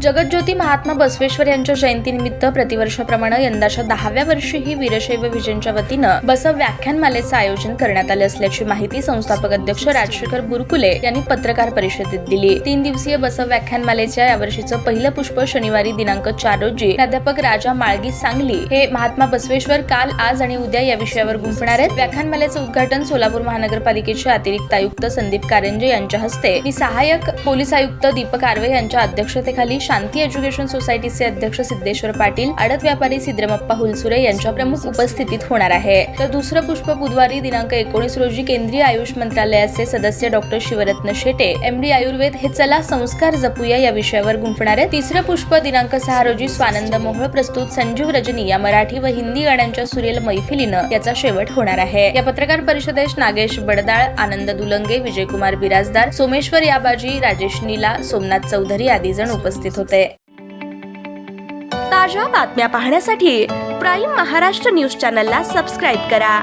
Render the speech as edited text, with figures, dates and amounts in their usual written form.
जगज्योती महात्मा बसवेश्वर यांच्या जयंतीनिमित्त प्रतिवर्षाप्रमाणे यंदाच्या 10व्या वर्षीही वीरशैव विजनच्या वतीनं बसव व्याख्यानमालेचं आयोजन करण्यात आले असल्याची माहिती संस्थापक अध्यक्ष राजशेखर बुरकुले यांनी पत्रकार परिषदेत दिली। 3 दिवसीय बसव व्याख्यानमालेच्या यावर्षीचं पहिलं पुष्प शनिवारी दिनांक 4 रोजी प्राध्यापक राजा माळगी सांगली हे महात्मा बसवेश्वर काल, आज आणि उद्या या विषयावर गुंफणार आहेत। व्याख्यानमालेचं उद्घाटन सोलापूर महानगरपालिकेचे अतिरिक्त आयुक्त संदीप कारंजे यांच्या हस्ते आणि सहाय्यक पोलीस आयुक्त दीपक आर्वे यांच्या अध्यक्षतेखाली शांती एज्युकेशन सोसायटीचे अध्यक्ष सिद्धेश्वर पाटील, आडत व्यापारी सिद्रमप्पा हुलसुरे यांच्या प्रमुख उपस्थितीत होणार आहे। तर दुसरं पुष्प बुधवारी दिनांक 19 रोजी केंद्रीय आयुष मंत्रालयाचे सदस्य डॉक्टर शिवरत्न शेटे, MD आयुर्वेद हे चला संस्कार जपूया या विषयावर गुंफणार आहेत। तिसरं पुष्प दिनांक 6 रोजी स्वानंद मोहोळ प्रस्तुत संजीव रजनी या मराठी व हिंदी गाण्यांच्या सुरेल मैफिलीनं याचा शेवट होणार आहे। या पत्रकार परिषदेस नागेश बडदाळ, आनंद दुलंगे, विजयकुमार बिराजदार, सोमेश्वर याबाजी, राजेश नीला, सोमनाथ चौधरी आदी जण उपस्थित होते। ताज्या बातम्या पाहण्यासाठी प्राईम महाराष्ट्र न्यूज चॅनलला सबस्क्राईब करा।